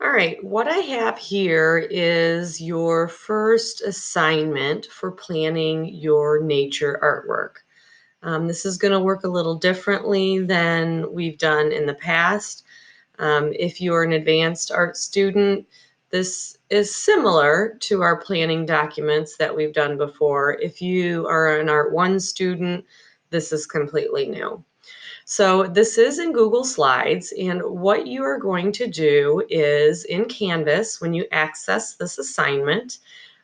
All right, what I have here is your first assignment for planning your nature artwork. This is going to work a little differently than we've done in the past. If you're an advanced art student, this is similar to our planning documents that we've done before. If you are an Art 1 student, this is completely new. So this is in Google Slides, and what you are going to do is in Canvas, when you access this assignment,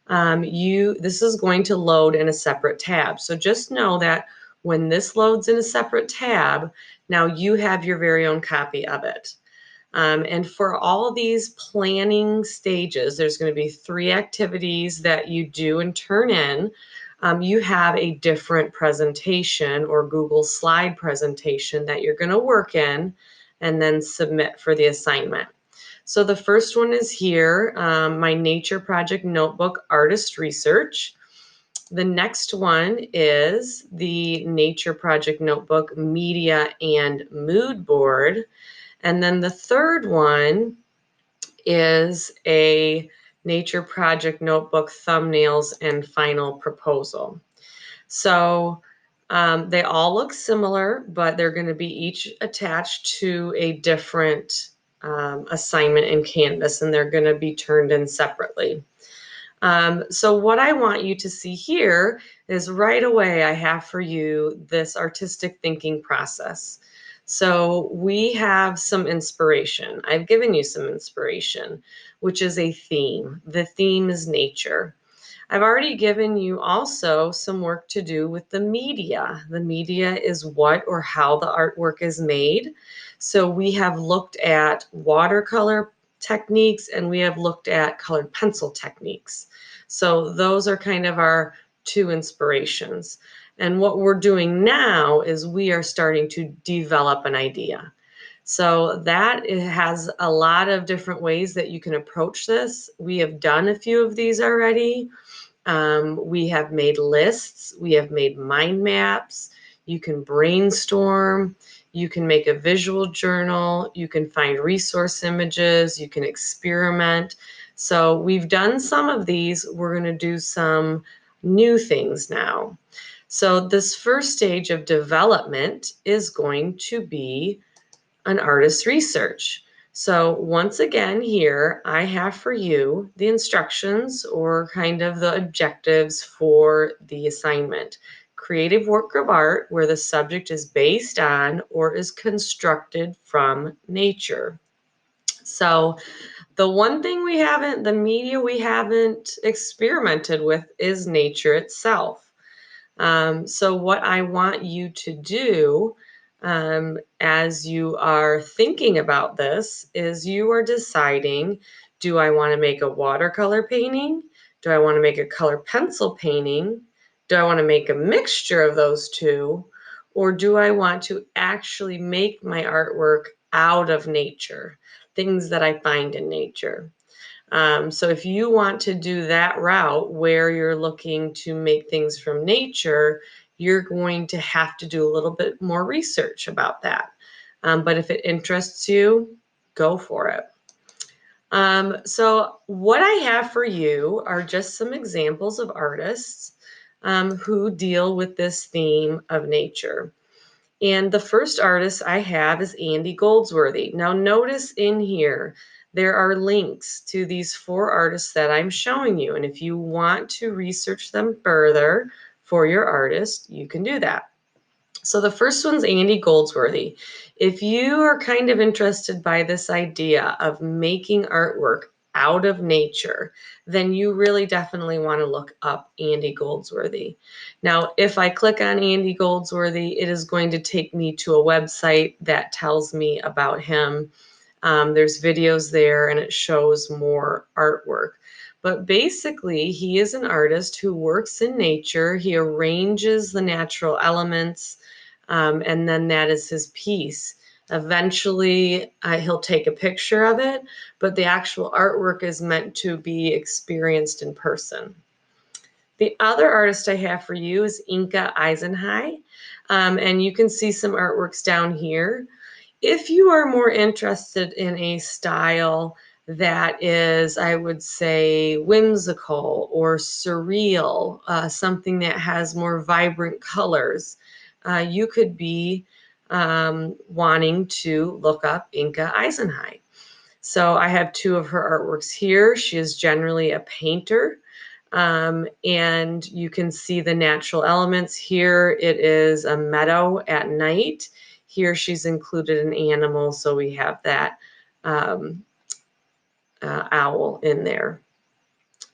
this is going to load in a separate tab. So just know that when this loads in a separate tab, now you have your very own copy of it. And for all of these planning stages, there's going to be 3 activities that you do and turn in. You have a different presentation or Google slide presentation that you're going to work in and then submit for the assignment. So the first one is here, my Nature Project Notebook Artist Research. The next one is the Nature Project Notebook Media and Mood Board. And then the third one is a Nature Project Notebook Thumbnails and Final Proposal. So they all look similar, but they're going to be each attached to a different assignment in Canvas, and they're going to be turned in separately. So what I want you to see here is right away I have for you this artistic thinking process. So we have some inspiration. I've given you some inspiration, which is a theme. The theme is nature. I've already given you also some work to do with the media. The media is what or how the artwork is made. So we have looked at watercolor techniques and we have looked at colored pencil techniques. So those are kind of our 2 inspirations. And what we're doing now is we are starting to develop an idea. So that it has a lot of different ways that you can approach this. We have done a few of these already. We have made lists, we have made mind maps, you can brainstorm, you can make a visual journal, you can find resource images, you can experiment. So we've done some of these, we're going to do some new things now. So this first stage of development is going to be an artist's research. So once again here, I have for you the instructions or kind of the objectives for the assignment. Creative work of art where the subject is based on or is constructed from nature. So the one thing the media we haven't experimented with is nature itself. So what I want you to do as you are thinking about this is you are deciding, do I want to make a watercolor painting? Do I want to make a color pencil painting? Do I want to make a mixture of those two? Or do I want to actually make my artwork out of nature, things that I find in nature? So if you want to do that route where you're looking to make things from nature, you're going to have to do a little bit more research about that. But if it interests you, go for it. So what I have for you are just some examples of artists who deal with this theme of nature. And the first artist I have is Andy Goldsworthy. Now notice in here, there are links to these 4 artists that I'm showing you. And if you want to research them further for your artist, you can do that. So the first one's Andy Goldsworthy. If you are kind of interested by this idea of making artwork out of nature, then you really definitely want to look up Andy Goldsworthy. Now, if I click on Andy Goldsworthy, it is going to take me to a website that tells me about him. There's videos there and it shows more artwork. But basically, he is an artist who works in nature. He arranges the natural elements, and then that is his piece. Eventually, he'll take a picture of it, but the actual artwork is meant to be experienced in person. The other artist I have for you is Inka Eisenhigh, and you can see some artworks down here. If you are more interested in a style that is, I would say, whimsical or surreal, something that has more vibrant colors. You could be wanting to look up Inka Eisenhigh. So I have two of her artworks here. She is generally a painter. And you can see the natural elements here. It is a meadow at night. Here she's included an animal, so we have that owl in there.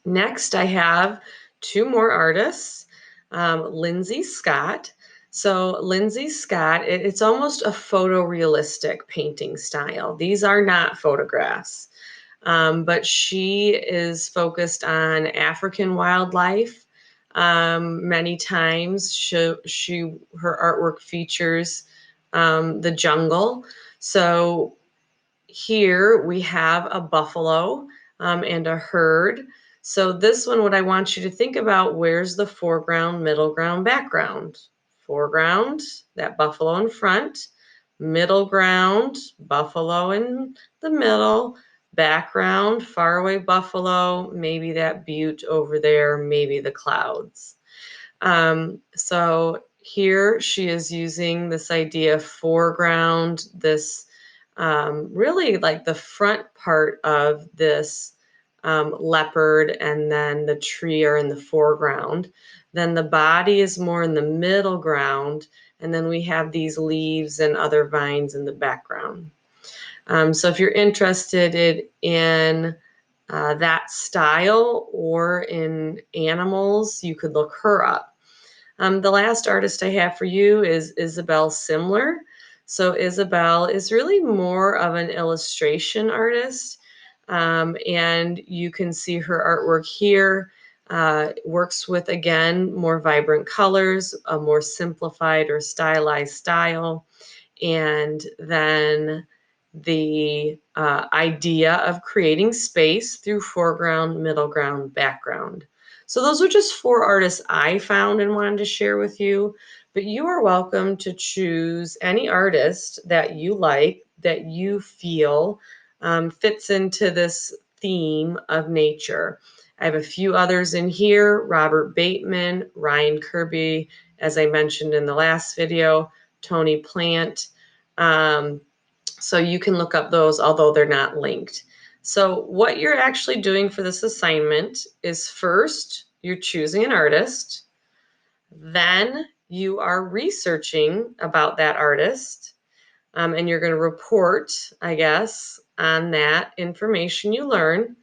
Next, I have two more artists, Lindsay Scott. So Lindsay Scott, it's almost a photorealistic painting style. These are not photographs, but she is focused on African wildlife. Many times, her artwork features the jungle. So here we have a buffalo and a herd. So this one, what I want you to think about, where's the foreground, middle ground, background? Foreground, that buffalo in front. Middle ground, buffalo in the middle. Background, faraway buffalo, maybe that butte over there, maybe the clouds. So here she is using this idea of foreground, this really like the front part of this leopard, and then the tree are in the foreground. Then the body is more in the middle ground, and then we have these leaves and other vines in the background. So if you're interested in that style or in animals, you could look her up. The last artist I have for you is Isabel Simler. So Isabel is really more of an illustration artist, and you can see her artwork here. Works with, again, more vibrant colors, a more simplified or stylized style, and then the idea of creating space through foreground, middle ground, background. So those are just four artists I found and wanted to share with you, but you are welcome to choose any artist that you like, that you feel fits into this theme of nature. I have a few others in here: Robert Bateman, Ryan Kirby, as I mentioned in the last video, Tony Plant. So you can look up those, although they're not linked. So what you're actually doing for this assignment is, first, you're choosing an artist. Then you are researching about that artist. And you're going to report, I guess, on that information you learn.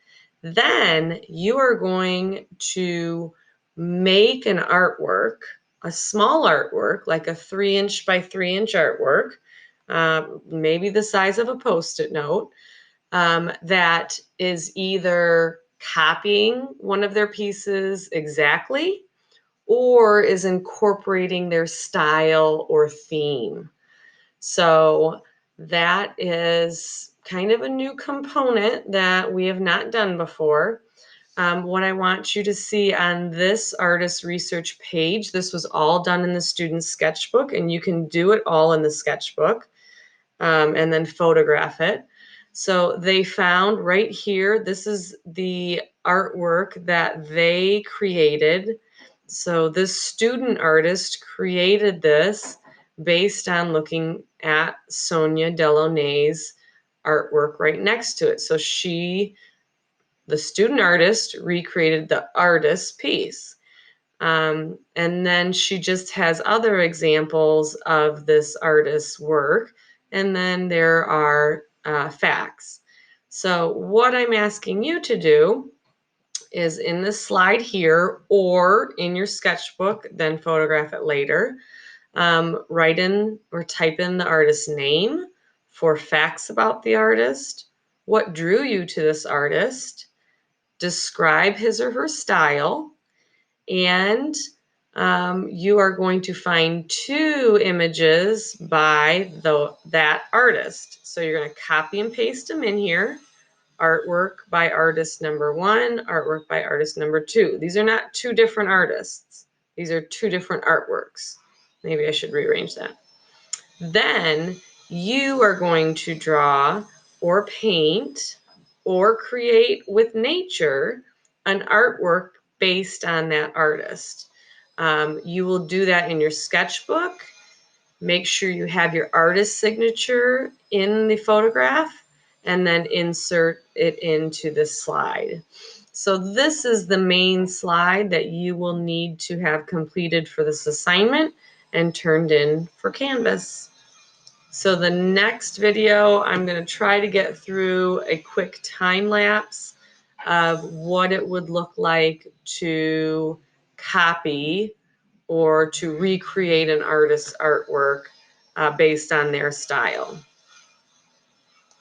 Then you are going to make an artwork, a small artwork, like a 3-inch by 3-inch artwork, maybe the size of a Post-it note, that is either copying one of their pieces exactly or is incorporating their style or theme. So that is kind of a new component that we have not done before. What I want you to see on this artist research page, this was all done in the student's sketchbook, and you can do it all in the sketchbook and then photograph it. So they found right here, this is the artwork that they created. So this student artist created this based on looking at Sonia Delaunay's artwork right next to it. So she, the student artist, recreated the artist's piece. And then she just has other examples of this artist's work. And then there are facts. So what I'm asking you to do is, in this slide here or in your sketchbook, then photograph it later, write in or type in the artist's name, for facts about the artist, what drew you to this artist, describe his or her style, and you are going to find 2 images by that artist. So you're going to copy and paste them in here. Artwork by artist number 1, artwork by artist number 2. These are not 2 different artists. These are 2 different artworks. Maybe I should rearrange that. Then you are going to draw or paint or create with nature an artwork based on that artist. You will do that in your sketchbook. Make sure you have your artist signature in the photograph and then insert it into the slide. So this is the main slide that you will need to have completed for this assignment and turned in for Canvas. So the next video, I'm going to try to get through a quick time lapse of what it would look like to copy or to recreate an artist's artwork based on their style.